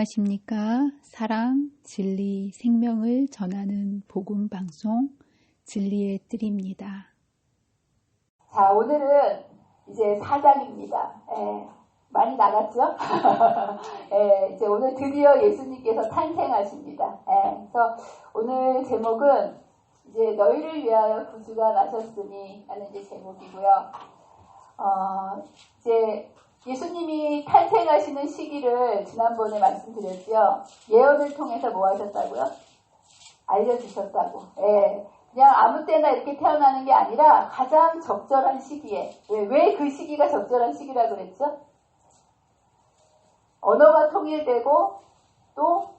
안녕하십니까? 사랑, 진리, 생명을 전하는 복음 방송 진리의 뜰입니다. 자, 오늘은 이제 4장입니다. 많이 나갔죠? 이제 오늘 드디어 예수님께서 탄생하십니다. 그래서 오늘 제목은 이제 너희를 위하여 구주가 나셨으니 하는 이제 제목이고요. 이제 예수님이 탄생하시는 시기를 지난번에 말씀드렸죠. 예언을 통해서 뭐 하셨다고요? 알려주셨다고. 그냥 아무 때나 이렇게 태어나는 게 아니라 가장 적절한 시기에. 왜 그 시기가 적절한 시기라고 그랬죠? 언어가 통일되고 또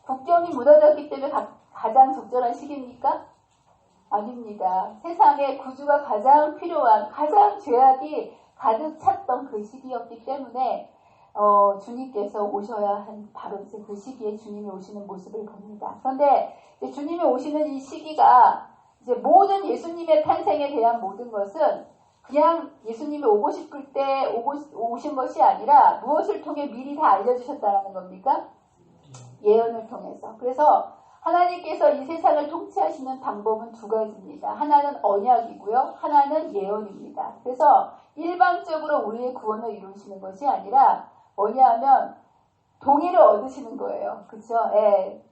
국경이 무너졌기 때문에 가장 적절한 시기입니까? 아닙니다. 세상에 구주가 가장 필요한, 가장 죄악이 가득 찼던 그 시기였기 때문에 주님께서 오셔야 한 바로 이제 그 시기에 주님이 오시는 모습을 봅니다. 그런데 이제 주님이 오시는 이 시기가 이제 모든 예수님의 탄생에 대한 모든 것은 그냥 예수님이 오고 싶을 때 오신 것이 아니라 무엇을 통해 미리 다 알려주셨다는 겁니까? 예언을 통해서. 그래서 하나님께서 이 세상을 통치하시는 방법은 두 가지입니다. 하나는 언약이고요. 하나는 예언입니다. 그래서 일방적으로 우리의 구원을 이루시는 것이 아니라 뭐냐 하면 동의를 얻으시는 거예요. 그렇죠?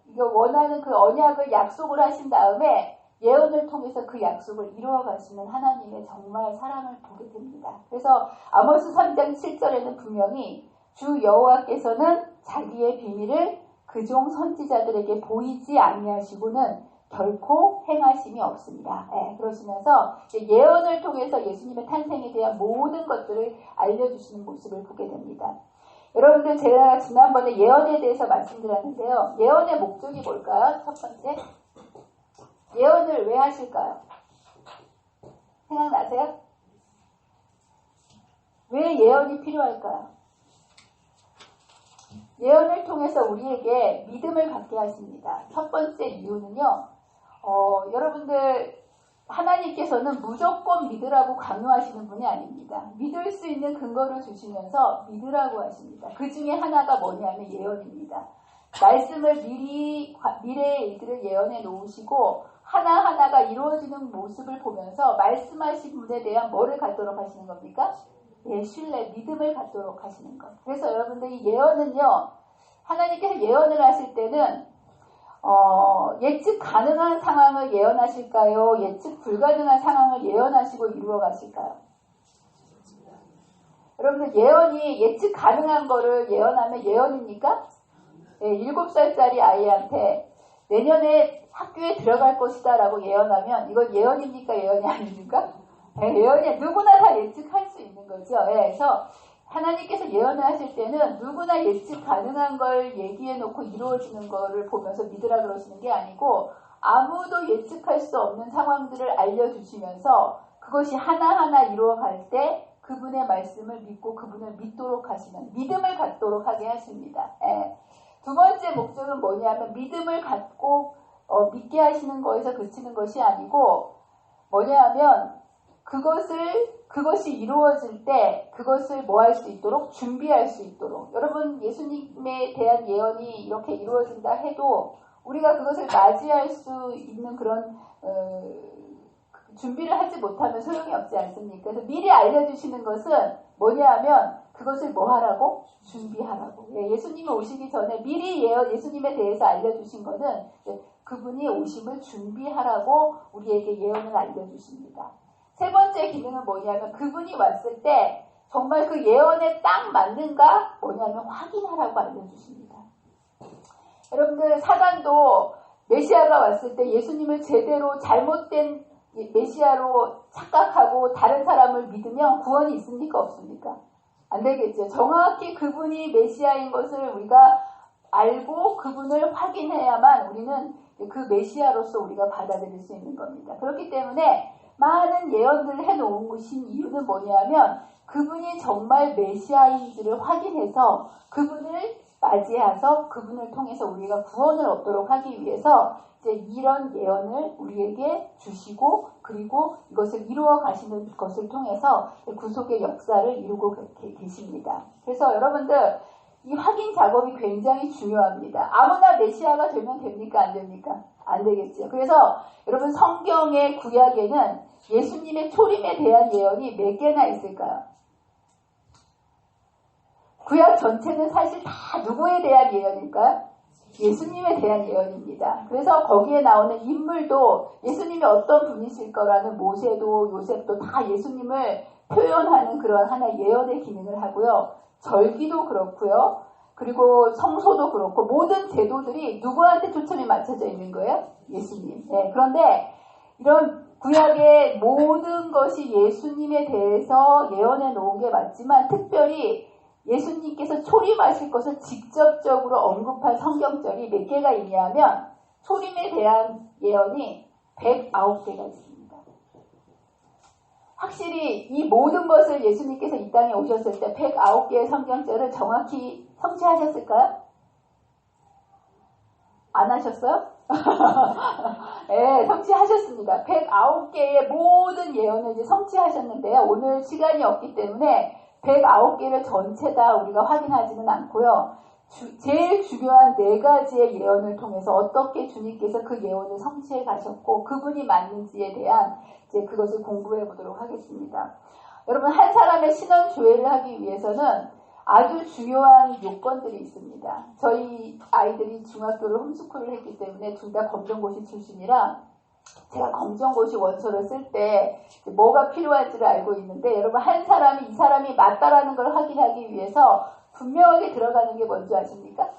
이거 원하는 그 언약을 약속을 하신 다음에 예언을 통해서 그 약속을 이루어 가시는 하나님의 정말 사랑을 보게 됩니다. 그래서 아모스 3장 7절에는 분명히 주 여호와께서는 자기의 비밀을 그종 선지자들에게 보이지 아니하시고는 결코 행하심이 없습니다. 그러시면서 예언을 통해서 예수님의 탄생에 대한 모든 것들을 알려주시는 모습을 보게 됩니다. 여러분들 제가 지난번에 예언에 대해서 말씀드렸는데요. 예언의 목적이 뭘까요? 첫 번째, 예언을 왜 하실까요? 생각나세요? 왜 예언이 필요할까요? 예언을 통해서 우리에게 믿음을 갖게 하십니다. 첫 번째 이유는요. 여러분들 하나님께서는 무조건 믿으라고 강요하시는 분이 아닙니다. 믿을 수 있는 근거를 주시면서 믿으라고 하십니다. 그 중에 하나가 뭐냐면 예언입니다. 말씀을 미래의 일들을 예언해 놓으시고 하나하나가 이루어지는 모습을 보면서 말씀하신 분에 대한 뭐를 갖도록 하시는 겁니까? 신뢰, 믿음을 갖도록 하시는 것. 그래서 여러분들 이 예언은요, 하나님께서 예언을 하실 때는 예측 가능한 상황을 예언하실까요? 예측 불가능한 상황을 예언하시고 이루어 가실까요? 여러분들 예언이 예측 가능한 거를 예언하면 예언입니까? 7살짜리 아이한테 내년에 학교에 들어갈 것이다 라고 예언하면 이건 예언입니까? 예언이 아닙니까? 예언이 누구나 다 예측할 수 있는 거죠. 그래서 하나님께서 예언을 하실 때는 누구나 예측 가능한 걸 얘기해 놓고 이루어지는 거를 보면서 믿으라 그러시는 게 아니고 아무도 예측할 수 없는 상황들을 알려주시면서 그것이 하나하나 이루어갈 때 그분의 말씀을 믿고 그분을 믿도록 하시는 믿음을 갖도록 하게 하십니다. 두 번째 목적은 뭐냐면 믿음을 갖고 믿게 하시는 거에서 그치는 것이 아니고 뭐냐면 그것이 이루어질 때 그것을 뭐 할 수 있도록 준비할 수 있도록 여러분 예수님에 대한 예언이 이렇게 이루어진다 해도 우리가 그것을 맞이할 수 있는 그런 준비를 하지 못하면 소용이 없지 않습니까? 그래서 미리 알려주시는 것은 뭐냐 하면 그것을 뭐 하라고? 준비하라고. 예수님이 오시기 전에 미리 예수님에 대해서 알려주신 것은 그분이 오심을 준비하라고 우리에게 예언을 알려주십니다. 세 번째 기능은 뭐냐면 그분이 왔을 때 정말 그 예언에 딱 맞는가 뭐냐면 확인하라고 알려주십니다. 여러분들 사단도 메시아가 왔을 때 예수님을 제대로 잘못된 메시아로 착각하고 다른 사람을 믿으면 구원이 있습니까? 없습니까? 안 되겠죠. 정확히 그분이 메시아인 것을 우리가 알고 그분을 확인해야만 우리는 그 메시아로서 우리가 받아들일 수 있는 겁니다. 그렇기 때문에 많은 예언들을 해놓으신 이유는 뭐냐면 그분이 정말 메시아인지를 확인해서 그분을 맞이해서 그분을 통해서 우리가 구원을 얻도록 하기 위해서 이제 이런 예언을 우리에게 주시고 그리고 이것을 이루어 가시는 것을 통해서 구속의 역사를 이루고 계십니다. 그래서 여러분들 이 확인 작업이 굉장히 중요합니다. 아무나 메시아가 되면 됩니까? 안 됩니까? 안 되겠죠. 그래서 여러분 성경의 구약에는 예수님의 초림에 대한 예언이 몇 개나 있을까요? 구약 전체는 사실 다 누구에 대한 예언일까요? 예수님에 대한 예언입니다. 그래서 거기에 나오는 인물도 예수님이 어떤 분이실 거라는 모세도 요셉도 다 예수님을 표현하는 그런 하나의 예언의 기능을 하고요. 절기도 그렇고요. 그리고 성소도 그렇고 모든 제도들이 누구한테 초점이 맞춰져 있는 거예요? 예수님. 네, 그런데 이런 구약의 모든 것이 예수님에 대해서 예언해 놓은 게 맞지만 특별히 예수님께서 초림하실 것을 직접적으로 언급한 성경절이 몇 개가 있냐면 초림에 대한 예언이 109개가 있습니다. 확실히 이 모든 것을 예수님께서 이 땅에 오셨을 때 109개의 성경절을 정확히 성취하셨을까요? 안 하셨어요? 네, 성취하셨습니다. 109개의 모든 예언을 이제 성취하셨는데요. 오늘 시간이 없기 때문에 109개를 전체 다 우리가 확인하지는 않고요. 제일 중요한 4가지의 예언을 통해서 어떻게 주님께서 그 예언을 성취해 가셨고 그분이 맞는지에 대한 이제 그것을 공부해 보도록 하겠습니다. 여러분 한 사람의 신원 조회를 하기 위해서는 아주 중요한 요건들이 있습니다. 저희 아이들이 중학교를 홈스쿨을 했기 때문에 둘 다 검정고시 출신이라 제가 검정고시 원서를 쓸 때 뭐가 필요할지를 알고 있는데 여러분 한 사람이 이 사람이 맞다라는 걸 확인하기 위해서 분명하게 들어가는 게 뭔지 아십니까?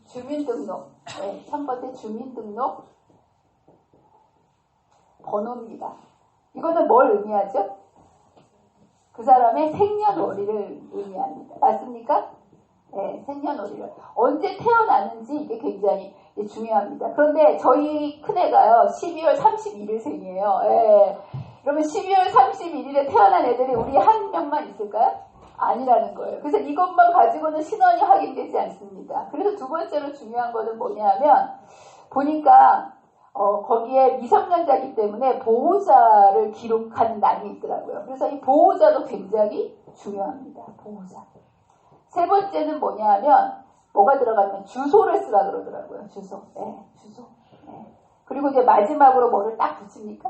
주민등록. 네, 첫 번째 주민등록 번호입니다. 이거는 뭘 의미하죠? 그 사람의 생년월일을 의미합니다. 맞습니까? 네, 생년월일을. 언제 태어났는지 이게 굉장히 중요합니다. 그런데 저희 큰애가요, 12월 31일생이에요. 예. 그러면 12월 31일에 태어난 애들이 우리 한 명만 있을까요? 아니라는 거예요. 그래서 이것만 가지고는 신원이 확인되지 않습니다. 그래서 두 번째로 중요한 거는 뭐냐면, 보니까, 거기에 미성년자이기 때문에 보호자를 기록하는 란이 있더라고요. 그래서 이 보호자도 굉장히 중요합니다. 보호자. 세 번째는 뭐냐면, 뭐가 들어가면 주소를 쓰라 그러더라고요. 주소. 네, 주소. 네. 그리고 이제 마지막으로 뭐를 딱 붙입니까?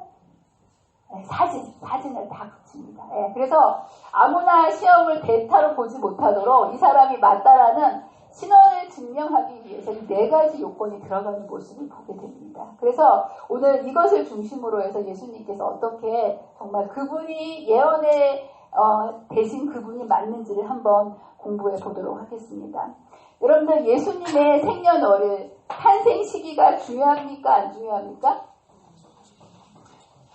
네, 사진을 다 붙입니다. 네, 그래서 아무나 시험을 대타로 보지 못하도록 이 사람이 맞다라는 신원을 증명하기 위해서 이 4가지 요건이 들어가는 모습을 보게 됩니다. 그래서 오늘 이것을 중심으로 해서 예수님께서 어떻게 정말 그분이 예언에 대신 그분이 맞는지를 한번 공부해 보도록 하겠습니다. 여러분들 예수님의 생년월일, 탄생 시기가 중요합니까? 안 중요합니까?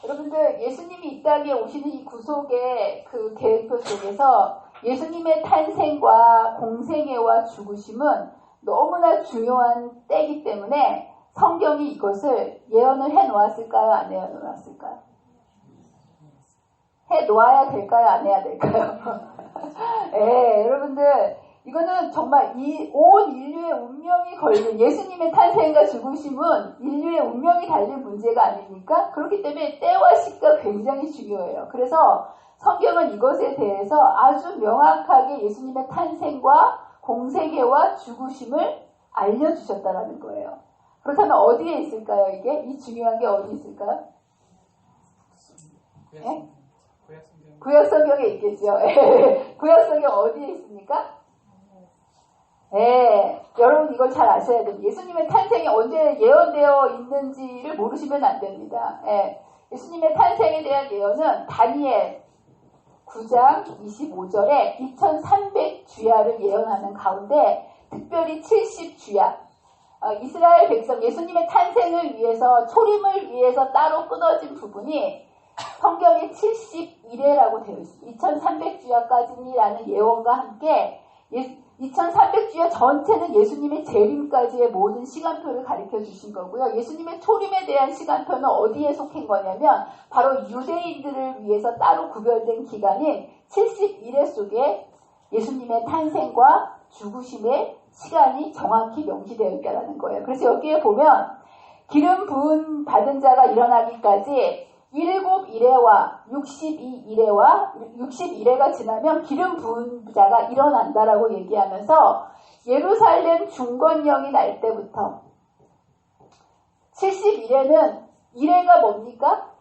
여러분들 예수님이 이 땅에 오시는 이 구속의 그 계획표 속에서 예수님의 탄생과 공생애와 죽으심은 너무나 중요한 때이기 때문에 성경이 이것을 예언을 해 놓았을까요? 안 해 놓았을까요? 해 놓아야 될까요? 안 해야 될까요? 네, 여러분들 이거는 정말 이 온 인류의 운명이 걸린 예수님의 탄생과 죽으심은 인류의 운명이 달린 문제가 아닙니까? 그렇기 때문에 때와 시기가 굉장히 중요해요. 그래서 성경은 이것에 대해서 아주 명확하게 예수님의 탄생과 공생애와 죽으심을 알려주셨다라는 거예요. 그렇다면 어디에 있을까요? 이게? 이 중요한 게 어디 있을까요? 네? 구약성경에 있겠죠. 구약성경 어디에 있습니까? 네, 여러분 이걸 잘 아셔야 됩니다. 예수님의 탄생이 언제 예언되어 있는지를 모르시면 안 됩니다. 네, 예수님의 탄생에 대한 예언은 다니엘 9장 25절에 2300주야를 예언하는 가운데 특별히 70주야 이스라엘 백성 예수님의 탄생을 위해서 초림을 위해서 따로 끊어진 부분이 성경에 71회라고 되어 있습니다. 2300주야까지라는 예언과 함께 2300주야 전체는 예수님의 재림까지의 모든 시간표를 가르쳐 주신 거고요. 예수님의 초림에 대한 시간표는 어디에 속한 거냐면 바로 유대인들을 위해서 따로 구별된 기간인 71회 속에 예수님의 탄생과 죽으심의 시간이 정확히 명시되어 있다는 거예요. 그래서 여기에 보면 기름 부은 받은 자가 일어나기까지 7일에와 62일에와 60일에가 지나면 기름 부은 자가 일어난다라고 얘기하면서 예루살렘 중건령이 날 때부터 70일에는 일해가 뭡니까?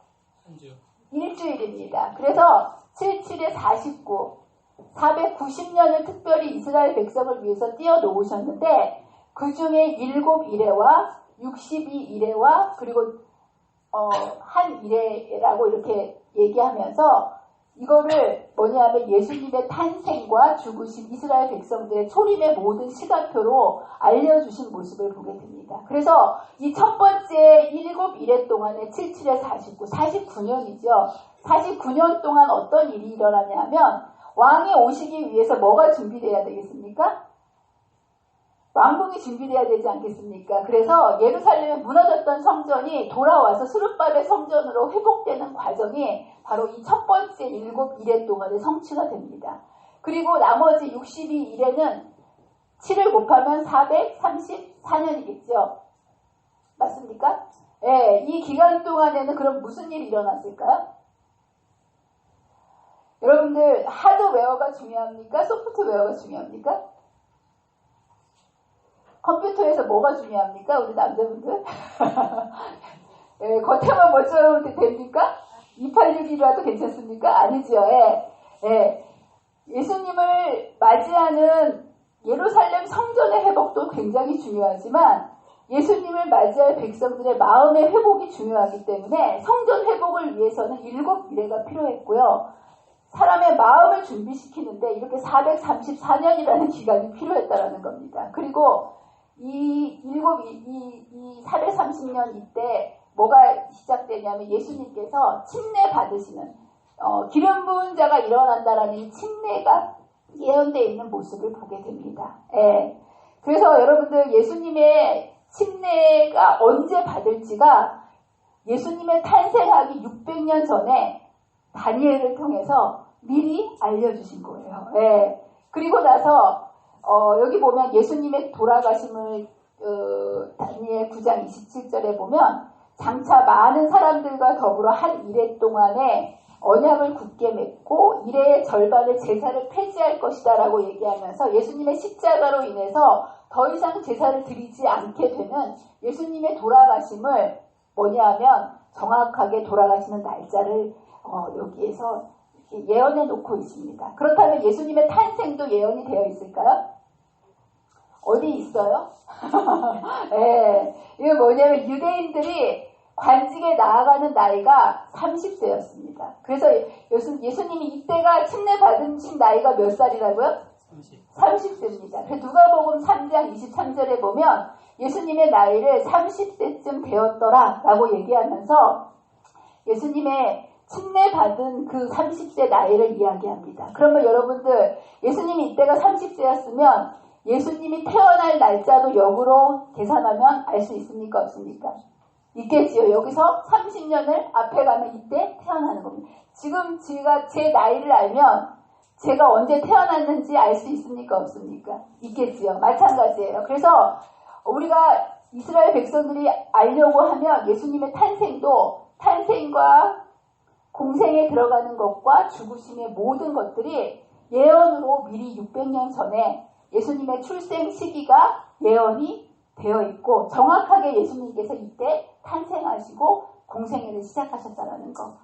일주일입니다. 그래서 77에 49, 490년을 특별히 이스라엘 백성을 위해서 띄워놓으셨는데 그 중에 7일회와 62일회와 그리고 한 일회라고 이렇게 얘기하면서 이거를 뭐냐면 예수님의 탄생과 죽으심, 이스라엘 백성들의 초림의 모든 시간표로 알려주신 모습을 보게 됩니다. 그래서 이 첫 번째 7일회 동안에 77에 49, 49년이죠. 49년 동안 어떤 일이 일어나냐면 왕이 오시기 위해서 뭐가 준비돼야 되겠습니까? 왕궁이 준비돼야 되지 않겠습니까? 그래서 예루살렘에 무너졌던 성전이 돌아와서 스룹바벨 성전으로 회복되는 과정이 바로 이 첫 번째 7일회 동안에 성취가 됩니다. 그리고 나머지 62일에는 7을 곱하면 434년이겠죠. 맞습니까? 예, 이 기간 동안에는 그럼 무슨 일이 일어났을까요? 여러분들 하드웨어가 중요합니까? 소프트웨어가 중요합니까? 컴퓨터에서 뭐가 중요합니까? 우리 남자분들? 예, 겉에만 멋처럼 됩니까? 286이라도 괜찮습니까? 아니죠. 예. 예. 예수님을 맞이하는 예루살렘 성전의 회복도 굉장히 중요하지만 예수님을 맞이할 백성들의 마음의 회복이 중요하기 때문에 성전 회복을 위해서는 7일회가 필요했고요. 사람의 마음을 준비시키는데 이렇게 434년이라는 기간이 필요했다라는 겁니다. 그리고 이 430년 이때 뭐가 시작되냐면 예수님께서 침례 받으시는 기름 부은 자가 일어난다라는 이 침례가 예언되어 있는 모습을 보게 됩니다. 예. 그래서 여러분들 예수님의 침례가 언제 받을지가 예수님의 탄생하기 600년 전에 다니엘을 통해서 미리 알려주신 거예요. 예. 그리고 나서 여기 보면 예수님의 돌아가심을 다니엘 9장 27절에 보면 장차 많은 사람들과 더불어 한 일회 동안에 언약을 굳게 맺고 일회의 절반의 제사를 폐지할 것이다 라고 얘기하면서 예수님의 십자가로 인해서 더 이상 제사를 드리지 않게 되는 예수님의 돌아가심을 뭐냐면 정확하게 돌아가시는 날짜를 여기에서 예언해 놓고 있습니다. 그렇다면 예수님의 탄생도 예언이 되어 있을까요? 어디 있어요? 네, 이게 뭐냐면 유대인들이 관직에 나아가는 나이가 30세였습니다. 그래서 예수님이 이때가 침례 받으신 나이가 몇 살이라고요? 30세입니다. 그래서 누가복음 3장 23절에 보면 예수님의 나이를 30세쯤 되었더라 라고 얘기하면서 예수님의 침례 받은 그 30세 나이를 이야기합니다. 그러면 여러분들 예수님이 이때가 30세였으면 예수님이 태어날 날짜도 역으로 계산하면 알 수 있습니까? 없습니까? 있겠지요. 여기서 30년을 앞에 가면 이때 태어나는 겁니다. 지금 제가 제 나이를 알면 제가 언제 태어났는지 알 수 있습니까? 없습니까? 있겠지요. 마찬가지예요. 그래서 우리가 이스라엘 백성들이 알려고 하면 예수님의 탄생과 공생에 들어가는 것과 죽으심의 모든 것들이 예언으로 미리 600년 전에 예수님의 출생 시기가 예언이 되어 있고 정확하게 예수님께서 이때 탄생하시고 공생애를 시작하셨다는 거.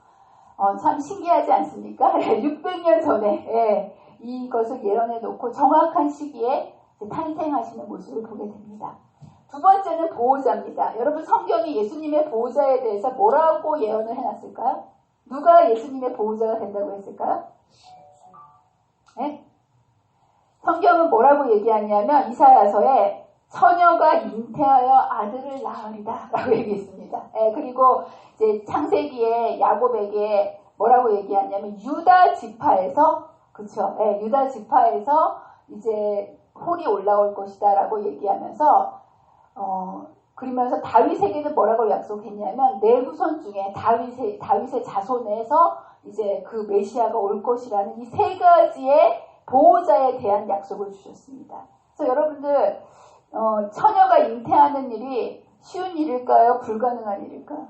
참 신기하지 않습니까? 600년 전에 이것을 예언해 놓고 정확한 시기에 탄생하시는 모습을 보게 됩니다. 두 번째는 보호자입니다. 여러분 성경이 예수님의 보호자에 대해서 뭐라고 예언을 해놨을까요? 누가 예수님의 보호자가 된다고 했을까요? 네? 성경은 뭐라고 얘기하냐면 이사야서에 처녀가 잉태하여 아들을 낳으리다 라고 얘기했습니다. 그리고 이제 창세기에 야곱에게 뭐라고 얘기하냐면 유다 지파에서 그쵸? 유다 지파에서 이제 홀이 올라올 것이다 라고 얘기하면서 그러면서 다윗에게는 뭐라고 약속했냐면 내 후손 중에 다윗의 자손에서 이제 그 메시아가 올 것이라는 이 세 가지의 보호자에 대한 약속을 주셨습니다. 그래서 여러분들 처녀가 잉태하는 일이 쉬운 일일까요? 불가능한 일일까요?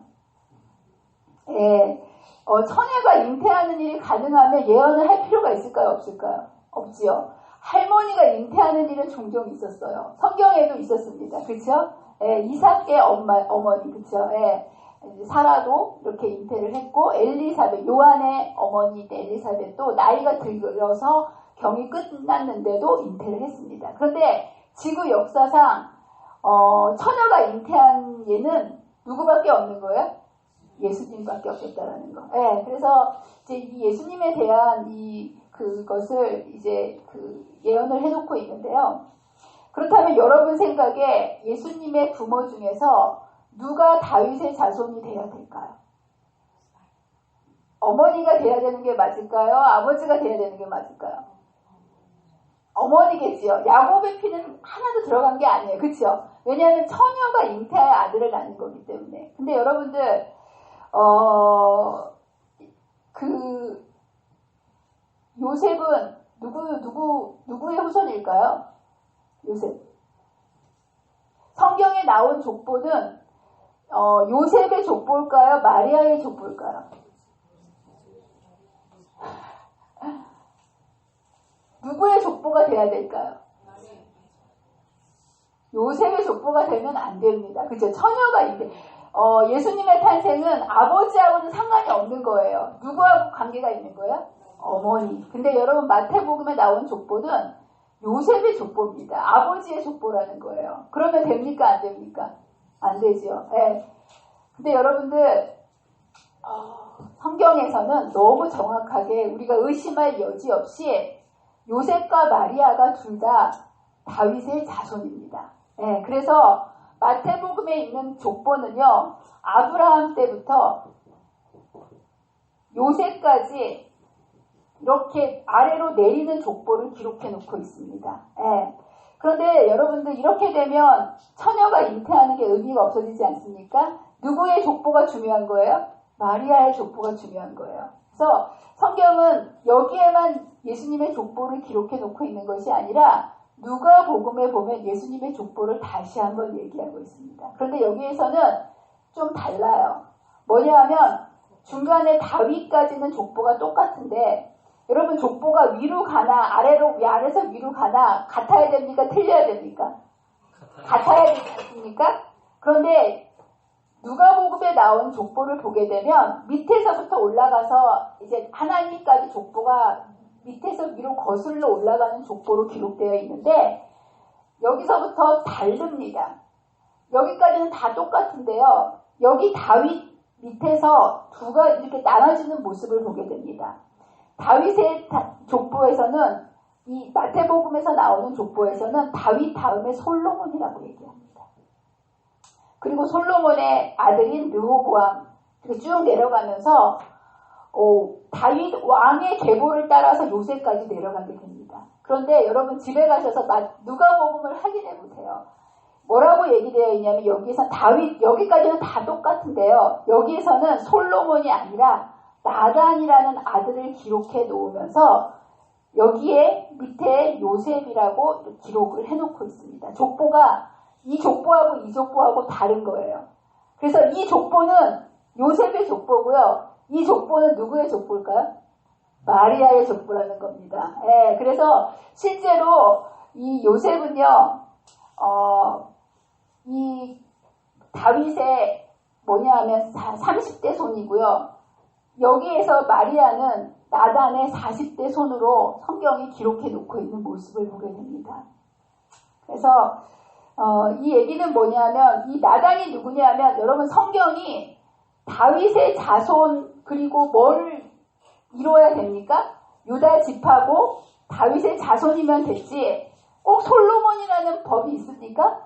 처녀가 잉태하는 일이 가능하면 예언을 할 필요가 있을까요? 없을까요? 없지요. 할머니가 잉태하는 일은 종종 있었어요. 성경에도 있었습니다. 그렇죠? 예, 이삭의 어머니, 그렇죠? 예, 사라도 이렇게 잉태를 했고, 엘리사벳, 요한의 어머니 엘리사벳도 나이가 들어서 경이 끝났는데도 잉태를 했습니다. 그런데 지구 역사상 처녀가 잉태한 예는 누구밖에 없는 거예요? 예수님밖에 없었다라는 거. 예, 그래서 이제 이 예수님에 대한 그것을 이제 예언을 해놓고 있는데요. 그렇다면 여러분 생각에 예수님의 부모 중에서 누가 다윗의 자손이 돼야 될까요? 어머니가 돼야 되는 게 맞을까요? 아버지가 돼야 되는 게 맞을까요? 어머니겠지요. 야곱의 피는 하나도 들어간 게 아니에요. 그렇죠? 왜냐하면 처녀가 잉태할 아들을 낳는 거기 때문에. 근데 여러분들 요셉은 누구의 후손일까요? 요셉. 성경에 나온 족보는 요셉의 족보일까요? 마리아의 족보일까요? 누구의 족보가 돼야 될까요? 요셉의 족보가 되면 안 됩니다. 그죠? 처녀가 있는데 예수님의 탄생은 아버지하고는 상관이 없는 거예요. 누구하고 관계가 있는 거예요? 어머니. 근데 여러분 마태복음에 나온 족보는 요셉의 족보입니다. 아버지의 족보라는 거예요. 그러면 됩니까? 안 됩니까? 안 되죠. 네. 근데 여러분들 성경에서는 너무 정확하게 우리가 의심할 여지 없이 요셉과 마리아가 둘 다 다윗의 자손입니다. 네. 그래서 마태복음에 있는 족보는요. 아브라함 때부터 요셉까지 이렇게 아래로 내리는 족보를 기록해 놓고 있습니다. 예. 그런데 여러분들 이렇게 되면 처녀가 잉태하는 게 의미가 없어지지 않습니까? 누구의 족보가 중요한 거예요? 마리아의 족보가 중요한 거예요. 그래서 성경은 여기에만 예수님의 족보를 기록해 놓고 있는 것이 아니라 누가복음에 보면 예수님의 족보를 다시 한번 얘기하고 있습니다. 그런데 여기에서는 좀 달라요. 뭐냐 하면 중간에 다윗까지는 족보가 똑같은데 여러분 족보가 위로 가나 아래에서 위로 가나 같아야 됩니까? 틀려야 됩니까? 같아야 되지 않습니까? 그런데 누가복음에 나온 족보를 보게 되면 밑에서부터 올라가서 이제 하나님까지 족보가 밑에서 위로 거슬러 올라가는 족보로 기록되어 있는데 여기서부터 다릅니다. 여기까지는 다 똑같은데요. 여기 다윗 밑에서 두가 이렇게 나눠지는 모습을 보게 됩니다. 다윗의 족보에서는 이 마태복음에서 나오는 족보에서는 다윗 다음에 솔로몬이라고 얘기합니다. 그리고 솔로몬의 아들인 르호보암 쭉 내려가면서 다윗 왕의 계보를 따라서 요새까지 내려가게 됩니다. 그런데 여러분 집에 가셔서 누가복음을 확인해 보세요. 뭐라고 얘기되어 있냐면 여기에서 다윗 여기까지는 다 똑같은데요. 여기에서는 솔로몬이 아니라 나단이라는 아들을 기록해 놓으면서 여기에 밑에 요셉이라고 기록을 해놓고 있습니다. 족보가 이 족보하고 이 족보하고 다른 거예요. 그래서 이 족보는 요셉의 족보고요. 이 족보는 누구의 족보일까요? 마리아의 족보라는 겁니다. 예, 그래서 실제로 이 요셉은요, 이 다윗의 뭐냐하면 30대 손이고요. 여기에서 마리아는 나단의 40대 손으로 성경이 기록해 놓고 있는 모습을 보게 됩니다. 그래서 이 얘기는 뭐냐면 이 나단이 누구냐면 여러분 성경이 다윗의 자손 그리고 뭘 이루어야 됩니까? 유다 지파고 다윗의 자손이면 됐지 꼭 솔로몬이라는 법이 있습니까?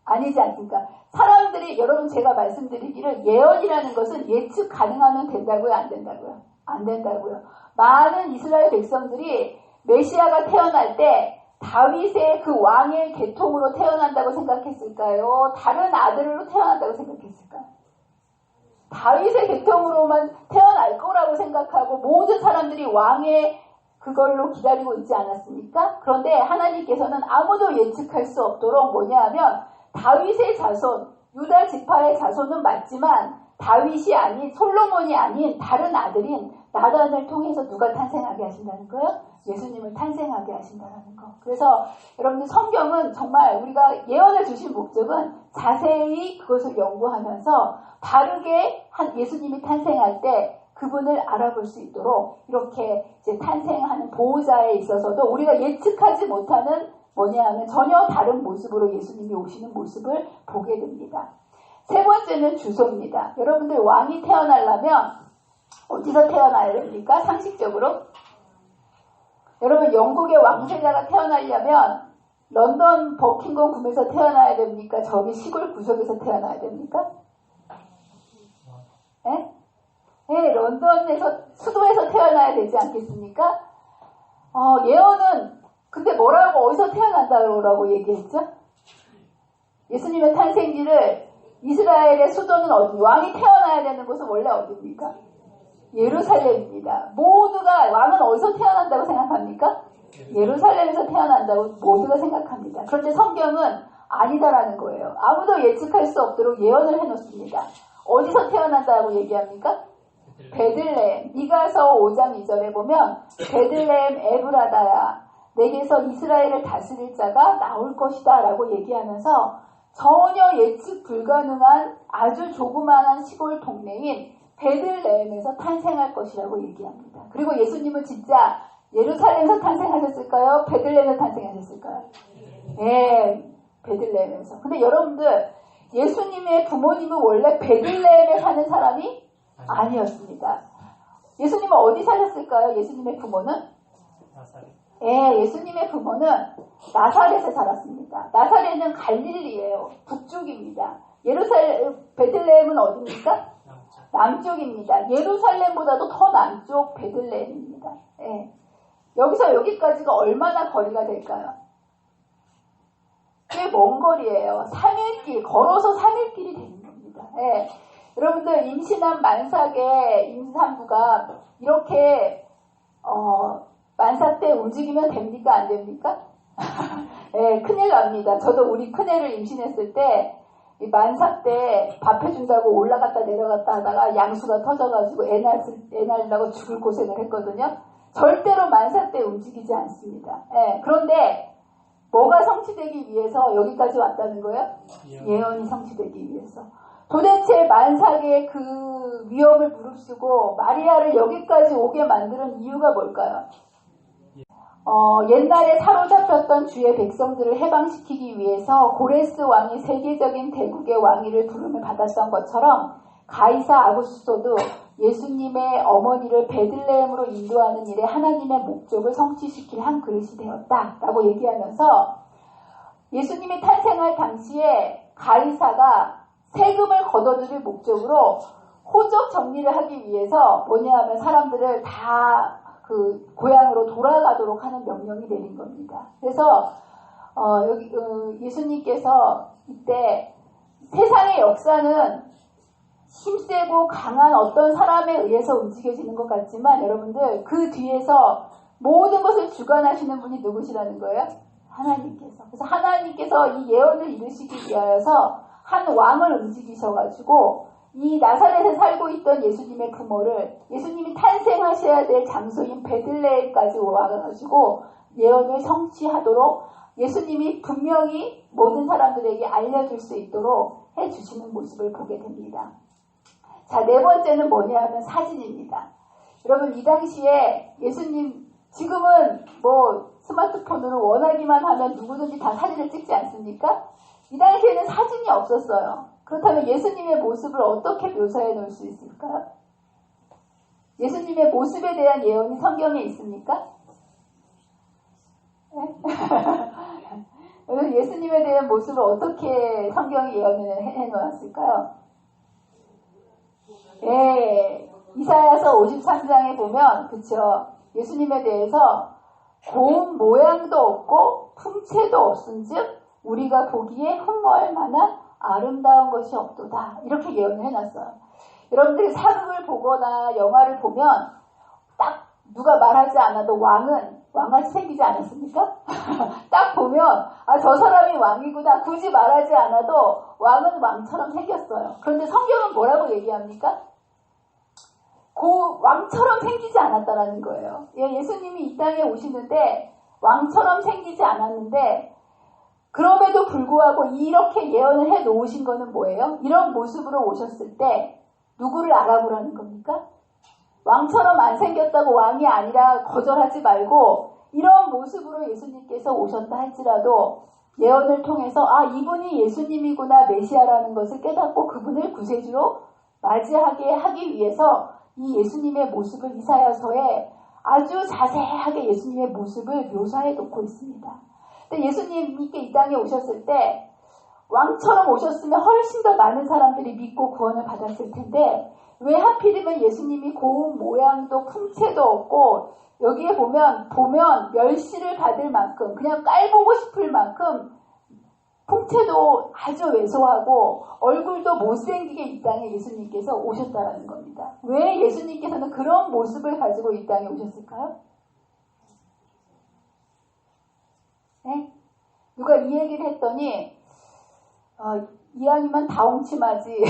아니지 않습니까? 사람들이 여러분 제가 말씀드리기를 예언이라는 것은 예측 가능하면 된다고요? 안 된다고요? 안 된다고요. 많은 이스라엘 백성들이 메시아가 태어날 때 다윗의 그 왕의 계통으로 태어난다고 생각했을까요? 다른 아들로 태어난다고 생각했을까요? 다윗의 계통으로만 태어날 거라고 생각하고 모든 사람들이 왕의 그걸로 기다리고 있지 않았습니까? 그런데 하나님께서는 아무도 예측할 수 없도록 뭐냐 하면 다윗의 자손, 유다 지파의 자손은 맞지만 다윗이 아닌 솔로몬이 아닌 다른 아들인 나단을 통해서 누가 탄생하게 하신다는 거예요? 예수님을 탄생하게 하신다는 거. 그래서 여러분들 성경은 정말 우리가 예언을 주신 목적은 자세히 그것을 연구하면서 바르게 예수님이 탄생할 때 그분을 알아볼 수 있도록 이렇게 이제 탄생하는 보호자에 있어서도 우리가 예측하지 못하는 뭐냐 하면 전혀 다른 모습으로 예수님이 오시는 모습을 보게 됩니다. 세 번째는 주소입니다. 여러분들 왕이 태어나려면 어디서 태어나야 됩니까? 상식적으로. 여러분 영국의 왕세자가 태어나려면 런던 버킹엄 궁에서 태어나야 됩니까? 저기 시골 구석에서 태어나야 됩니까? 네? 네, 런던에서 수도에서 태어나야 되지 않겠습니까? 예언은 근데 뭐라고 어디서 태어난다고 얘기했죠? 예수님의 탄생지를 이스라엘의 수도는 어디? 왕이 태어나야 되는 곳은 원래 어디입니까? 예루살렘입니다. 모두가 왕은 어디서 태어난다고 생각합니까? 예루살렘에서 태어난다고 모두가 생각합니다. 그런데 성경은 아니다라는 거예요. 아무도 예측할 수 없도록 예언을 해놓습니다. 어디서 태어난다고 얘기합니까? 베들레헴. 미가서 5장 2절에 보면 베들레헴 에브라다야 내게서 이스라엘을 다스릴 자가 나올 것이다 라고 얘기하면서 전혀 예측 불가능한 아주 조그마한 시골 동네인 베들레헴에서 탄생할 것이라고 얘기합니다. 그리고 예수님은 진짜 예루살렘에서 탄생하셨을까요? 베들레헴에서 탄생하셨을까요? 네, 베들레헴에서. 근데 여러분들 예수님의 부모님은 원래 베들레헴에 사는 사람이 아니었습니다. 예수님은 어디 사셨을까요? 예수님의 부모는? 예, 예수님의 부모는 나사렛에 살았습니다. 나사렛은 갈릴리예요. 북쪽입니다. 베들레헴은 어디입니까? 남쪽입니다. 예루살렘보다도 더 남쪽 베들레헴입니다. 예. 여기서 여기까지가 얼마나 거리가 될까요? 꽤 먼 거리예요. 3일길, 걸어서 3일길이 되는 겁니다. 예. 여러분들 임신한 만삭의 임산부가 이렇게 만삭 때 움직이면 됩니까? 안 됩니까? 예, 큰일 납니다. 저도 우리 큰애를 임신했을 때 만삭 때 밥 해준다고 올라갔다 내려갔다 하다가 양수가 터져가지고 애 낳으려고 죽을 고생을 했거든요. 절대로 만삭 때 움직이지 않습니다. 예, 그런데 뭐가 성취되기 위해서 여기까지 왔다는 거예요? 예언이 성취되기 위해서. 도대체 만삭의 그 위험을 무릅쓰고 마리아를 여기까지 오게 만드는 이유가 뭘까요? 옛날에 사로잡혔던 주의 백성들을 해방시키기 위해서 고레스 왕이 세계적인 대국의 왕위를 부름을 받았던 것처럼 가이사 아구스토도 예수님의 어머니를 베들레헴으로 인도하는 일에 하나님의 목적을 성취시킬 한 그릇이 되었다라고 얘기하면서 예수님이 탄생할 당시에 가이사가 세금을 걷어들일 목적으로 호적 정리를 하기 위해서 뭐냐 하면 사람들을 다 그 고향으로 돌아가도록 하는 명령이 내린 겁니다. 그래서 여기 예수님께서 이때 세상의 역사는 힘세고 강한 어떤 사람에 의해서 움직여지는 것 같지만 여러분들 그 뒤에서 모든 것을 주관하시는 분이 누구시라는 거예요? 하나님께서. 그래서 하나님께서 이 예언을 이루시기 위하여서 한 왕을 움직이셔가지고 이 나사렛에 살고 있던 예수님의 부모를 예수님이 탄생하셔야 될 장소인 베들레헴까지 와가지고 예언을 성취하도록 예수님이 분명히 모든 사람들에게 알려줄 수 있도록 해주시는 모습을 보게 됩니다. 자, 네 번째는 뭐냐 하면 사진입니다. 여러분 이 당시에 예수님 지금은 뭐 스마트폰으로 원하기만 하면 누구든지 다 사진을 찍지 않습니까? 이 당시에는 사진이 없었어요. 그렇다면 예수님의 모습을 어떻게 묘사해 놓을 수 있을까요? 예수님의 모습에 대한 예언이 성경에 있습니까? 네? 예수님에 대한 모습을 어떻게 성경이 예언을 해 놓았을까요? 예, 이사야서 53장에 보면 그쵸? 예수님에 대해서 고운 모양도 없고 품체도 없은즉 우리가 보기에 흠모할 만한 아름다운 것이 없도다. 이렇게 예언을 해놨어요. 여러분들이 사극을 보거나 영화를 보면 딱 누가 말하지 않아도 왕은 왕같이 생기지 않았습니까? 딱 보면 저 사람이 왕이구나 굳이 말하지 않아도 왕은 왕처럼 생겼어요. 그런데 성경은 뭐라고 얘기합니까? 왕처럼 생기지 않았다라는 거예요. 예수님이 이 땅에 오시는데 왕처럼 생기지 않았는데 그럼에도 불구하고 이렇게 예언을 해 놓으신 거는 뭐예요? 이런 모습으로 오셨을 때 누구를 알아보라는 겁니까? 왕처럼 안 생겼다고 왕이 아니라 거절하지 말고 이런 모습으로 예수님께서 오셨다 할지라도 예언을 통해서 이분이 예수님이구나 메시아라는 것을 깨닫고 그분을 구세주로 맞이하게 하기 위해서 이 예수님의 모습을 이사야서에 아주 자세하게 예수님의 모습을 묘사해 놓고 있습니다. 근데 예수님께 이 땅에 오셨을 때 왕처럼 오셨으면 훨씬 더 많은 사람들이 믿고 구원을 받았을 텐데 왜 하필이면 예수님이 고운 모양도 풍채도 없고 여기에 보면 멸시를 받을 만큼 그냥 깔보고 싶을 만큼 풍채도 아주 왜소하고 얼굴도 못생기게 이 땅에 예수님께서 오셨다라는 겁니다. 왜 예수님께서는 그런 모습을 가지고 이 땅에 오셨을까요? 네? 누가 이 얘기를 했더니 이왕이면 다홍치마지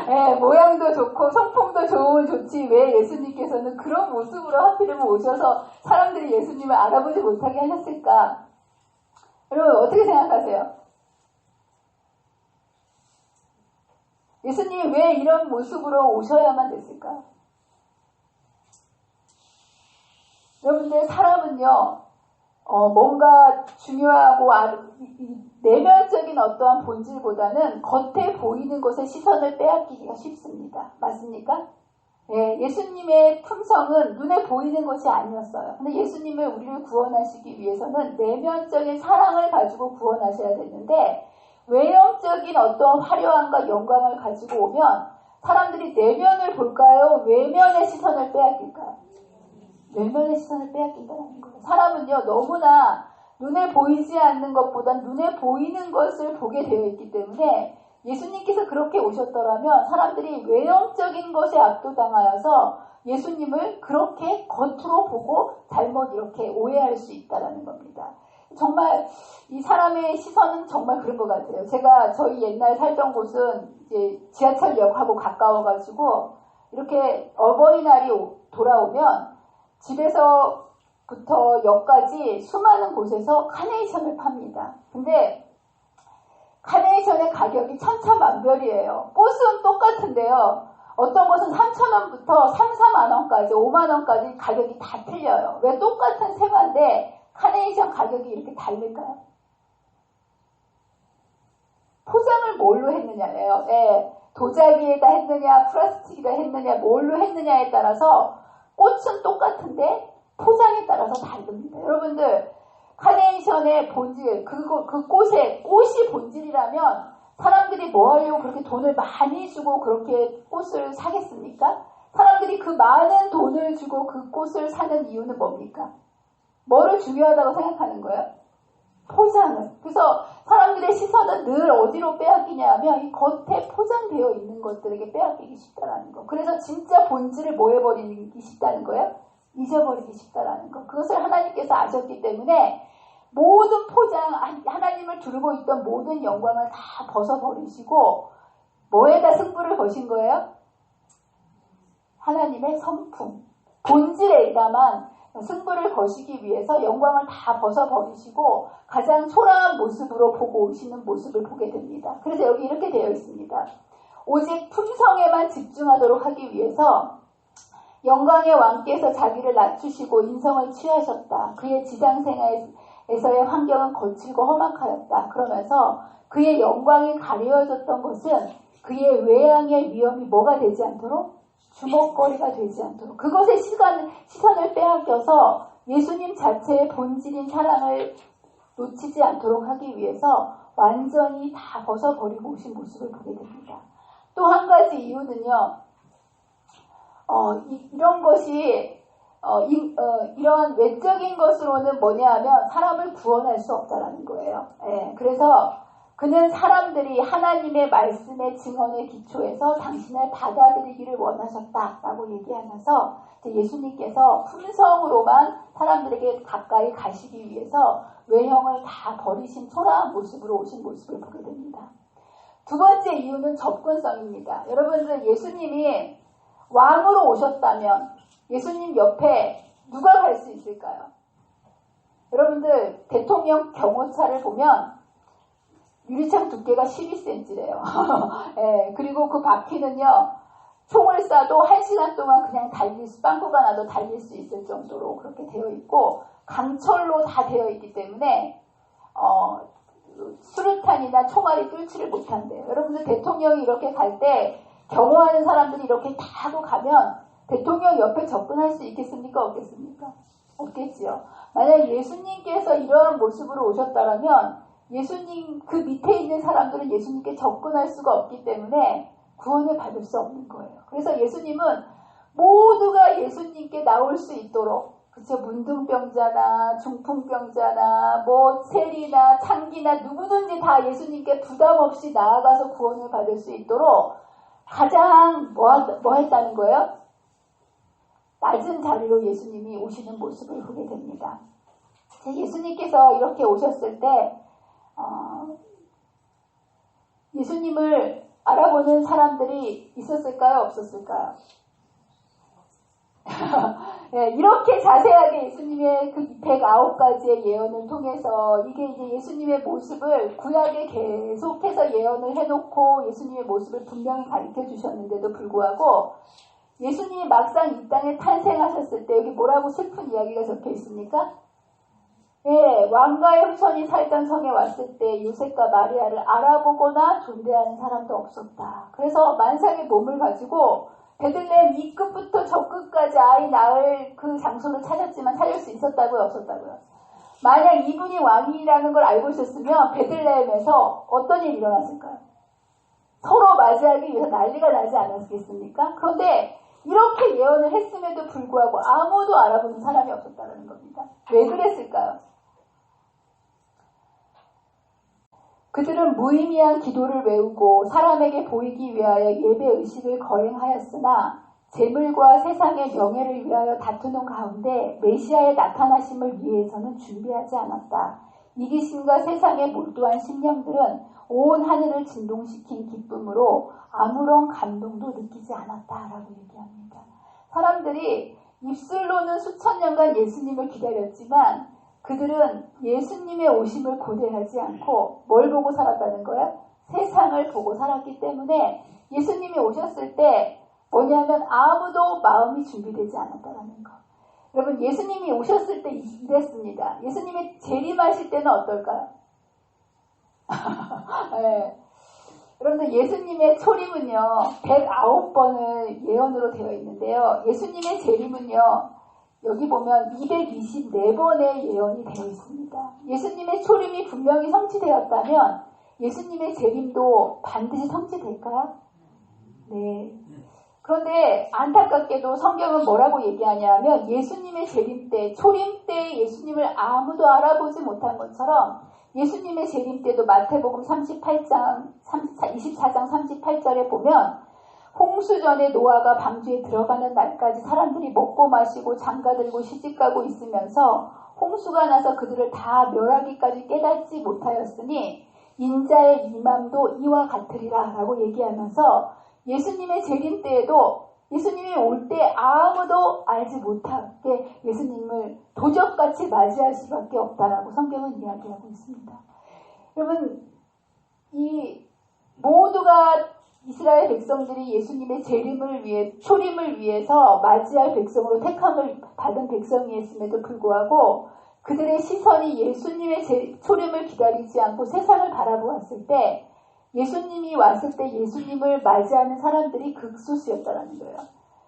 네, 모양도 좋고 성품도 좋지 왜 예수님께서는 그런 모습으로 하필이면 오셔서 사람들이 예수님을 알아보지 못하게 하셨을까? 여러분 어떻게 생각하세요? 예수님이 왜 이런 모습으로 오셔야만 됐을까? 여러분들 사람은요 뭔가 중요하고 내면적인 어떠한 본질보다는 겉에 보이는 것에 시선을 빼앗기기가 쉽습니다. 맞습니까? 네, 예수님의 품성은 눈에 보이는 것이 아니었어요. 근데 예수님을 우리를 구원하시기 위해서는 내면적인 사랑을 가지고 구원하셔야 되는데 외형적인 어떤 화려함과 영광을 가지고 오면 사람들이 내면을 볼까요? 외면의 시선을 빼앗길까요? 외면의 시선을 빼앗긴다는 거예요. 사람은요 너무나 눈에 보이지 않는 것보다 눈에 보이는 것을 보게 되어 있기 때문에 예수님께서 그렇게 오셨더라면 사람들이 외형적인 것에 압도당하여서 예수님을 그렇게 겉으로 보고 잘못 이렇게 오해할 수 있다는 겁니다. 정말 이 사람의 시선은 정말 그런 것 같아요. 제가 저희 옛날 살던 곳은 이제 지하철역하고 가까워가지고 이렇게 어버이날이 돌아오면 집에서부터 역까지 수많은 곳에서 카네이션을 팝니다. 근데 카네이션의 가격이 천차만별이에요. 꽃은 똑같은데요. 어떤 것은 3,000원부터 3, 4만 원까지 5만 원까지 가격이 다 틀려요. 왜 똑같은 생화인데 카네이션 가격이 이렇게 다를까요? 포장을 뭘로 했느냐예요. 네, 도자기에다 했느냐 플라스틱에다 했느냐 뭘로 했느냐에 따라서 꽃은 똑같은데 포장에 따라서 다릅니다. 여러분들 카네이션의 본질 그 꽃이 본질이라면 사람들이 뭐 하려고 그렇게 돈을 많이 주고 그렇게 꽃을 사겠습니까? 사람들이 그 많은 돈을 주고 그 꽃을 사는 이유는 뭡니까? 뭐를 중요하다고 생각하는 거예요? 포장을. 그래서 사람들의 시선은 늘 어디로 빼앗기냐 하면 이 겉에 포장되어 있는 것들에게 빼앗기기 쉽다라는 거. 그래서 진짜 본질을 뭐 해버리기 쉽다는 거예요? 잊어버리기 쉽다라는 거. 그것을 하나님께서 아셨기 때문에 모든 포장, 하나님을 두르고 있던 모든 영광을 다 벗어버리시고 뭐에다 승부를 거신 거예요? 하나님의 성품, 본질에다만 승부를 거시기 위해서 영광을 다 벗어버리시고 가장 초라한 모습으로 보고 오시는 모습을 보게 됩니다. 그래서 여기 이렇게 되어 있습니다. 오직 품성에만 집중하도록 하기 위해서 영광의 왕께서 자기를 낮추시고 인성을 취하셨다. 그의 지상생활에서의 환경은 거칠고 험악하였다. 그러면서 그의 영광이 가려졌던 것은 그의 외양의 위험이 뭐가 되지 않도록? 주목거리가 되지 않도록 그것에 시선을 빼앗겨서 예수님 자체의 본질인 사랑을 놓치지 않도록 하기 위해서 완전히 다 벗어버리고 오신 모습을 보게 됩니다. 또 한 가지 이유는요. 이런 것이 이런 외적인 것으로는 뭐냐 하면 사람을 구원할 수 없다라는 거예요. 예, 그래서 그는 사람들이 하나님의 말씀의 증언에 기초해서 당신을 받아들이기를 원하셨다라고 얘기하면서 예수님께서 품성으로만 사람들에게 가까이 가시기 위해서 외형을 다 버리신 초라한 모습으로 오신 모습을 보게 됩니다. 두 번째 이유는 접근성입니다. 여러분들 예수님이 왕으로 오셨다면 예수님 옆에 누가 갈 수 있을까요? 여러분들 대통령 경호차를 보면 유리창 두께가 12cm래요. 예, 그리고 그 바퀴는요, 총을 쏴도 1시간 동안 그냥 빵꾸가 나도 달릴 수 있을 정도로 그렇게 되어 있고, 강철로 다 되어 있기 때문에, 수류탄이나 총알이 뚫지를 못한대요. 여러분들 대통령이 이렇게 갈 때, 경호하는 사람들이 이렇게 다 하고 가면, 대통령 옆에 접근할 수 있겠습니까? 없겠습니까? 없겠지요. 만약 예수님께서 이러한 모습으로 오셨다면, 예수님 그 밑에 있는 사람들은 예수님께 접근할 수가 없기 때문에 구원을 받을 수 없는 거예요. 그래서 예수님은 모두가 예수님께 나올 수 있도록, 그쵸, 문둥병자나 중풍병자나 세리나 창기나 누구든지 다 예수님께 부담 없이 나아가서 구원을 받을 수 있도록 가장 뭐 했다는 거예요? 낮은 자리로 예수님이 오시는 모습을 보게 됩니다. 예수님께서 이렇게 오셨을 때 예수님을 알아보는 사람들이 있었을까요? 없었을까요? 네, 이렇게 자세하게 예수님의 그 109가지의 예언을 통해서 이게 이제 예수님의 모습을 구약에 계속해서 예언을 해놓고 예수님의 모습을 분명히 가르쳐 주셨는데도 불구하고 예수님이 막상 이 땅에 탄생하셨을 때 여기 뭐라고 슬픈 이야기가 적혀 있습니까? 예, 왕가의 후손이 살던 성에 왔을 때 요셉과 마리아를 알아보거나 존대하는 사람도 없었다. 그래서 만상의 몸을 가지고 베들레헴 이 끝부터 저 끝까지 아이 낳을 그 장소를 찾았지만 찾을 수 있었다고요? 없었다고요? 만약 이분이 왕이라는 걸 알고 있었으면 베들레헴에서 어떤 일이 일어났을까요? 서로 맞이하기 위해서 난리가 나지 않았겠습니까? 그런데 이렇게 예언을 했음에도 불구하고 아무도 알아보는 사람이 없었다는 겁니다. 왜 그랬을까요? 그들은 무의미한 기도를 외우고 사람에게 보이기 위하여 예배 의식을 거행하였으나 재물과 세상의 명예를 위하여 다투는 가운데 메시아의 나타나심을 위해서는 준비하지 않았다. 이기심과 세상에 몰두한 심령들은 온 하늘을 진동시킨 기쁨으로 아무런 감동도 느끼지 않았다라고 얘기합니다. 사람들이 입술로는 수천 년간 예수님을 기다렸지만 그들은 예수님의 오심을 고대하지 않고 뭘 보고 살았다는 거예요? 세상을 보고 살았기 때문에 예수님이 오셨을 때 뭐냐면 아무도 마음이 준비되지 않았다는 거. 여러분 예수님이 오셨을 때 이랬습니다. 예수님이 재림하실 때는 어떨까요? 네. 여러분들 예수님의 초림은요 109번을 예언으로 되어 있는데요. 예수님의 재림은요 여기 보면 224번의 예언이 되어 있습니다. 예수님의 초림이 분명히 성취되었다면 예수님의 재림도 반드시 성취될까요? 네. 그런데 안타깝게도 성경은 뭐라고 얘기하냐면 예수님의 재림 때, 초림 때 예수님을 아무도 알아보지 못한 것처럼 예수님의 재림 때도 마태복음 24장 38절에 보면 홍수 전에 노아가 방주에 들어가는 날까지 사람들이 먹고 마시고 장가들고 시집가고 있으면서 홍수가 나서 그들을 다 멸하기까지 깨닫지 못하였으니 인자의 임함도 이와 같으리라 라고 얘기하면서 예수님의 재림 때에도 예수님이 올 때 아무도 알지 못하게 예수님을 도적같이 맞이할 수밖에 없다라고 성경은 이야기하고 있습니다. 여러분 이 모두가 이스라엘 백성들이 예수님의 재림을 위해 초림을 위해서 맞이할 백성으로 택함을 받은 백성이었음에도 불구하고 그들의 시선이 예수님의 초림을 기다리지 않고 세상을 바라보았을 때 예수님이 왔을 때 예수님을 맞이하는 사람들이 극소수였다는 거예요.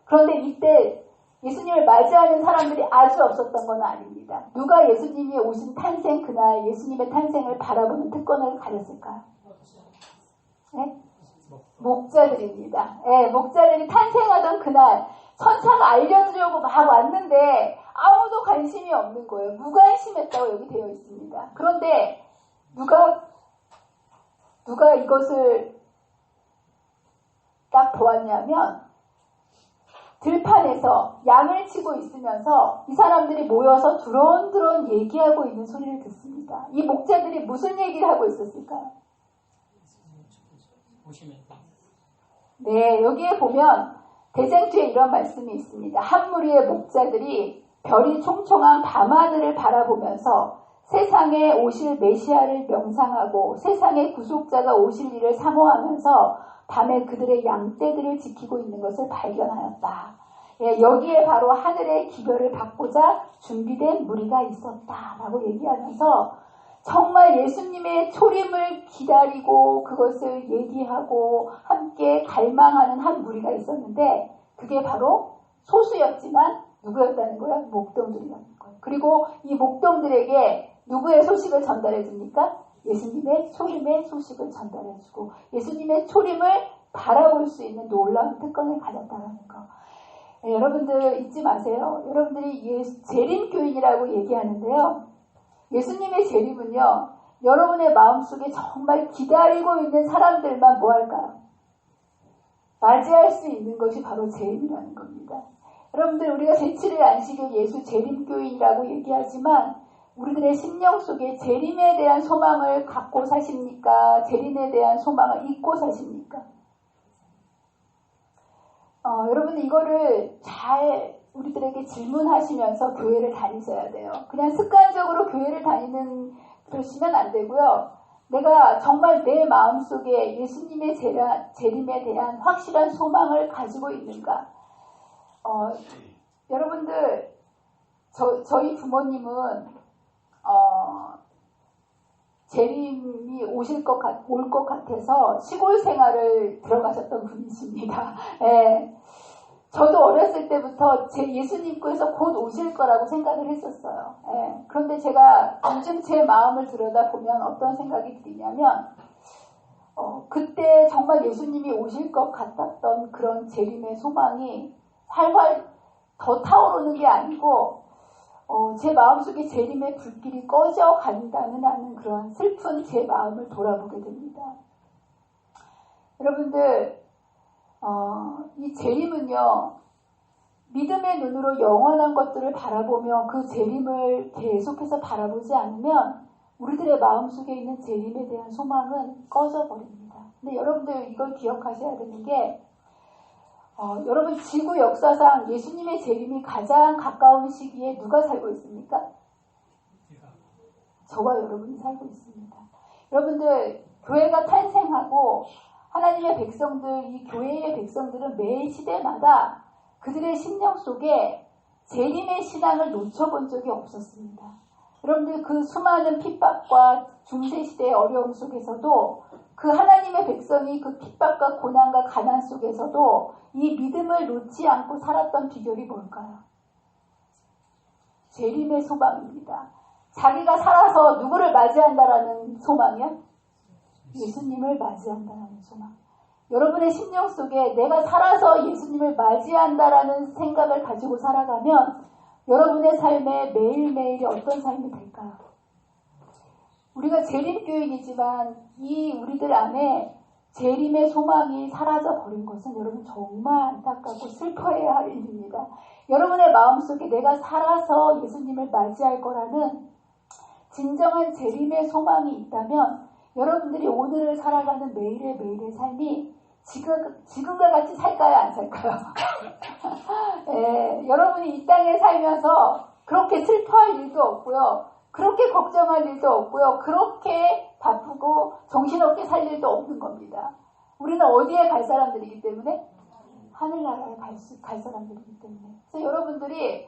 그런데 이때 예수님을 맞이하는 사람들이 아주 없었던 건 아닙니다. 누가 예수님이 오신 탄생 그날 예수님의 탄생을 바라보는 특권을 가졌을까요? 네? 목자들입니다. 네, 목자들이 탄생하던 그날 천사가 알려주려고 막 왔는데 아무도 관심이 없는 거예요. 무관심했다고 여기 되어 있습니다. 그런데 누가 누가 이것을 딱 보았냐면 들판에서 양을 치고 있으면서 이 사람들이 모여서 두런두런 얘기하고 있는 소리를 듣습니다. 이 목자들이 무슨 얘기를 하고 있었을까요? 네, 여기에 보면 대쟁투에 이런 말씀이 있습니다. 한 무리의 목자들이 별이 총총한 밤하늘을 바라보면서 세상에 오실 메시아를 명상하고 세상의 구속자가 오실 일을 사모하면서 밤에 그들의 양떼들을 지키고 있는 것을 발견하였다. 예, 여기에 바로 하늘의 기별을 받고자 준비된 무리가 있었다라고 얘기하면서 정말 예수님의 초림을 기다리고 그것을 얘기하고 함께 갈망하는 한 무리가 있었는데 그게 바로 소수였지만 누구였다는 거야? 목동들이었다는 거예요. 그리고 이 목동들에게 누구의 소식을 전달해 줍니까? 예수님의 초림의 소식을 전달해 주고 예수님의 초림을 바라볼 수 있는 놀라운 특권을 가졌다는 거. 네, 여러분들 잊지 마세요. 여러분들이 재림교인이라고 얘기하는데요. 예수님의 재림은요. 여러분의 마음속에 정말 기다리고 있는 사람들만 뭐 할까요? 맞이할 수 있는 것이 바로 재림이라는 겁니다. 여러분들 우리가 제7일 안식일 예수 재림교인이라고 얘기하지만 우리들의 심령 속에 재림에 대한 소망을 갖고 사십니까? 재림에 대한 소망을 잊고 사십니까? 여러분 이거를 잘 우리들에게 질문하시면서 교회를 다니셔야 돼요. 그냥 습관적으로 교회를 다니는 그러시면 안 되고요. 내가 정말 내 마음속에 예수님의 재림에 대한 확실한 소망을 가지고 있는가? 여러분들 저희 부모님은 재림이 올 것 같아서 시골 생활을 들어가셨던 분이십니다. 예. 저도 어렸을 때부터 제 예수님께서 곧 오실 거라고 생각을 했었어요. 예. 그런데 제가 요즘 제 마음을 들여다보면 어떤 생각이 드냐면 그때 정말 예수님이 오실 것 같았던 그런 재림의 소망이 활활 더 타오르는 게 아니고 제 마음속에 재림의 불길이 꺼져 간다는 하는 그런 슬픈 제 마음을 돌아보게 됩니다. 여러분들 이 재림은요. 믿음의 눈으로 영원한 것들을 바라보며 그 재림을 계속해서 바라보지 않으면 우리들의 마음속에 있는 재림에 대한 소망은 꺼져버립니다. 근데 여러분들 이걸 기억하셔야 되는 게 여러분 지구 역사상 예수님의 재림이 가장 가까운 시기에 누가 살고 있습니까? 저와 여러분이 살고 있습니다. 여러분들 교회가 탄생하고 하나님의 백성들, 이 교회의 백성들은 매 시대마다 그들의 심령 속에 재림의 신앙을 놓쳐본 적이 없었습니다. 여러분들 그 수많은 핍박과 중세시대의 어려움 속에서도 그 하나님의 백성이 그 핍박과 고난과 가난 속에서도 이 믿음을 놓지 않고 살았던 비결이 뭘까요? 재림의 소망입니다. 자기가 살아서 누구를 맞이한다라는 소망이요? 예수님을 맞이한다라는 소망. 여러분의 심령 속에 내가 살아서 예수님을 맞이한다라는 생각을 가지고 살아가면 여러분의 삶에 매일매일이 어떤 삶이 될까요? 우리가 재림교인이지만 이 우리들 안에 재림의 소망이 사라져 버린 것은 여러분 정말 안타깝고 슬퍼해야 할 일입니다. 여러분의 마음속에 내가 살아서 예수님을 맞이할 거라는 진정한 재림의 소망이 있다면 여러분들이 오늘을 살아가는 매일의 삶이 지금과 같이 살까요? 안 살까요? 예, 여러분이 이 땅에 살면서 그렇게 슬퍼할 일도 없고요. 그렇게 걱정할 일도 없고요. 그렇게 바쁘고 정신없게 살 일도 없는 겁니다. 우리는 어디에 갈 사람들이기 때문에? 하늘나라에 갈 사람들이기 때문에. 그래서 여러분들이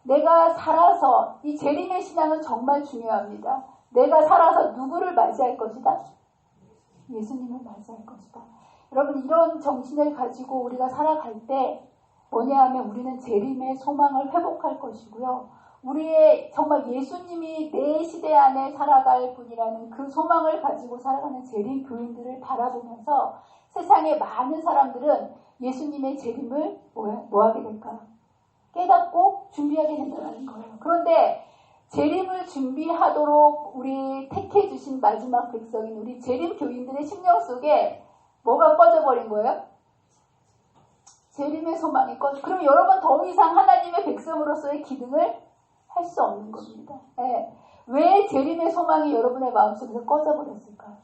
내가 살아서 이 재림의 신앙은 정말 중요합니다. 내가 살아서 누구를 맞이할 것이다? 예수님을 맞이할 것이다. 여러분 이런 정신을 가지고 우리가 살아갈 때 뭐냐 하면 우리는 재림의 소망을 회복할 것이고요. 우리의 정말 예수님이 내 시대 안에 살아갈 분이라는 그 소망을 가지고 살아가는 재림 교인들을 바라보면서 세상의 많은 사람들은 예수님의 재림을 뭐 하게 될까요? 깨닫고 준비하게 된다는 거예요. 그런데 재림을 준비하도록 우리 택해 주신 마지막 백성인 우리 재림 교인들의 심령 속에 뭐가 꺼져버린 거예요? 재림의 소망이 그럼 여러분 더 이상 하나님의 백성으로서의 기능을 할 수 없는 겁니다. 예. 왜 재림의 소망이 여러분의 마음속에서 꺼져버렸을까요?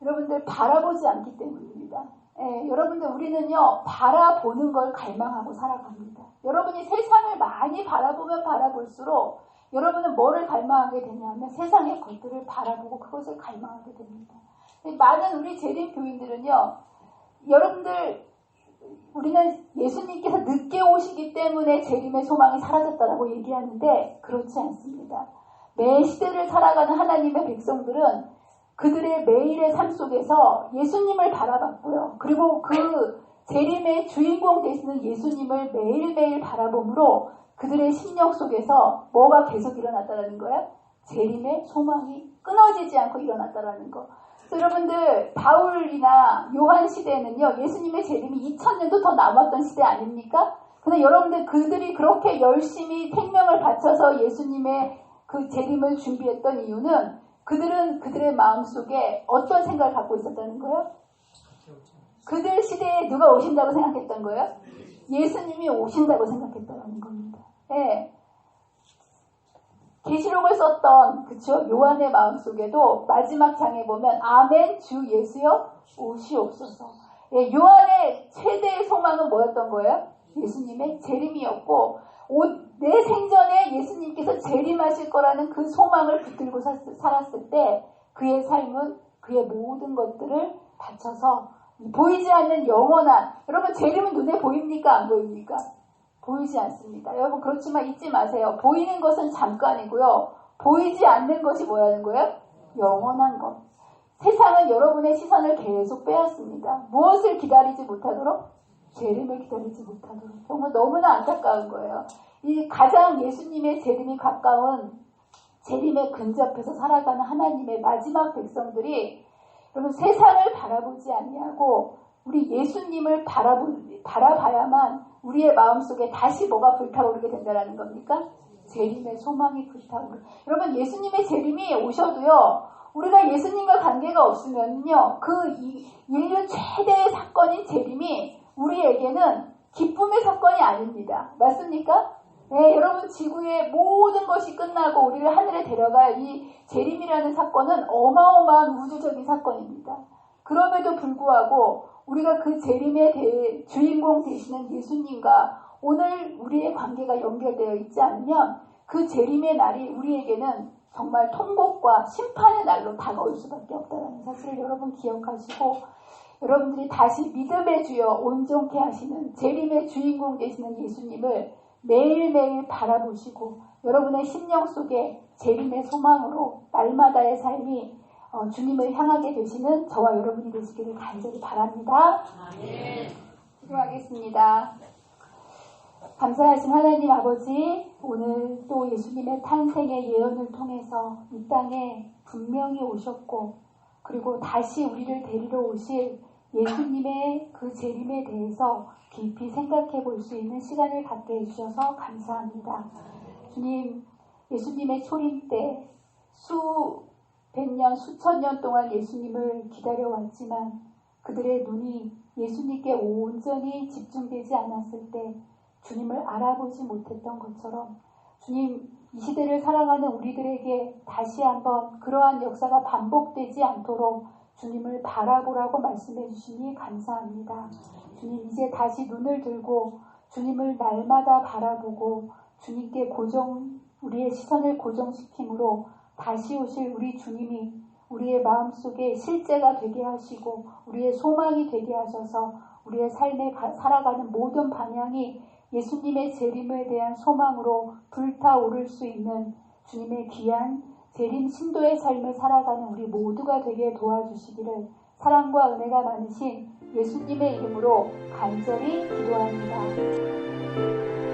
여러분들 바라보지 않기 때문입니다. 예, 여러분들 우리는요 바라보는 걸 갈망하고 살아갑니다. 여러분이 세상을 많이 바라보면 바라볼수록 여러분은 뭐를 갈망하게 되냐면 세상의 것들을 바라보고 그것을 갈망하게 됩니다. 많은 우리 재림 교인들은요 여러분들 우리는 예수님께서 늦게 오시기 때문에 재림의 소망이 사라졌다라고 얘기하는데 그렇지 않습니다. 매 시대를 살아가는 하나님의 백성들은 그들의 매일의 삶 속에서 예수님을 바라봤고요. 그리고 그 재림의 주인공 되시는 예수님을 매일매일 바라봄으로 그들의 심령 속에서 뭐가 계속 일어났다는 거예요? 재림의 소망이 끊어지지 않고 일어났다는 거. 여러분들 바울이나 요한 시대에는요. 예수님의 재림이 2000년도 더 남았던 시대 아닙니까? 근데 여러분들 그들이 그렇게 열심히 생명을 바쳐서 예수님의 그 재림을 준비했던 이유는 그들은 그들의 마음속에 어떤 생각을 갖고 있었다는 거예요? 그들 시대에 누가 오신다고 생각했던 거예요? 예수님이 오신다고 생각했다는 겁니다. 예. 계시록을 썼던 그쵸 요한의 마음속에도 마지막 장에 보면 아멘 주 예수여 오시옵소서. 예, 요한의 최대의 소망은 뭐였던 거예요? 예수님의 재림이었고 내 생전에 예수님께서 재림하실 거라는 그 소망을 붙들고 살았을 때 그의 삶은 그의 모든 것들을 바쳐서 보이지 않는 영원한 여러분 재림은 눈에 보입니까? 안 보입니까? 보이지 않습니다. 여러분 그렇지만 잊지 마세요. 보이는 것은 잠깐이고요. 보이지 않는 것이 뭐라는 거예요? 영원한 것. 세상은 여러분의 시선을 계속 빼앗습니다. 무엇을 기다리지 못하도록? 재림을 기다리지 못하도록. 정말 너무나 안타까운 거예요. 이 가장 예수님의 재림이 가까운 재림에 근접해서 살아가는 하나님의 마지막 백성들이 여러분 세상을 바라보지 아니하고 우리 예수님을 바라봐야만 우리의 마음속에 다시 뭐가 불타오르게 된다는 겁니까? 재림의 소망이 불타오르. 여러분 예수님의 재림이 오셔도요. 우리가 예수님과 관계가 없으면요. 그 인류 최대의 사건인 재림이 우리에게는 기쁨의 사건이 아닙니다. 맞습니까? 네, 여러분 지구의 모든 것이 끝나고 우리를 하늘에 데려갈 이 재림이라는 사건은 어마어마한 우주적인 사건입니다. 그럼에도 불구하고 우리가 그 재림의 주인공 되시는 예수님과 오늘 우리의 관계가 연결되어 있지 않으면 그 재림의 날이 우리에게는 정말 통곡과 심판의 날로 다가올 수밖에 없다는 사실을 여러분 기억하시고 여러분들이 다시 믿음의 주여 온전케 하시는 재림의 주인공 되시는 예수님을 매일매일 바라보시고 여러분의 심령 속에 재림의 소망으로 날마다의 삶이 주님을 향하게 되시는 저와 여러분이 되시기를 간절히 바랍니다. 기도하겠습니다. 감사하신 하나님 아버지, 오늘 또 예수님의 탄생의 예언을 통해서 이 땅에 분명히 오셨고 그리고 다시 우리를 데리러 오실 예수님의 그 재림에 대해서 깊이 생각해 볼 수 있는 시간을 갖게 해주셔서 감사합니다. 주님, 예수님의 초림 때 수백 년, 수천 년 동안 예수님을 기다려왔지만 그들의 눈이 예수님께 온전히 집중되지 않았을 때 주님을 알아보지 못했던 것처럼 주님, 이 시대를 살아가는 우리들에게 다시 한번 그러한 역사가 반복되지 않도록 주님을 바라보라고 말씀해 주시니 감사합니다. 주님, 이제 다시 눈을 들고 주님을 날마다 바라보고 주님께 우리의 시선을 고정시킴으로 다시 오실 우리 주님이 우리의 마음속에 실제가 되게 하시고 우리의 소망이 되게 하셔서 우리의 삶에 살아가는 모든 방향이 예수님의 재림에 대한 소망으로 불타오를 수 있는 주님의 귀한 재림 신도의 삶을 살아가는 우리 모두가 되게 도와주시기를 사랑과 은혜가 많으신 예수님의 이름으로 간절히 기도합니다.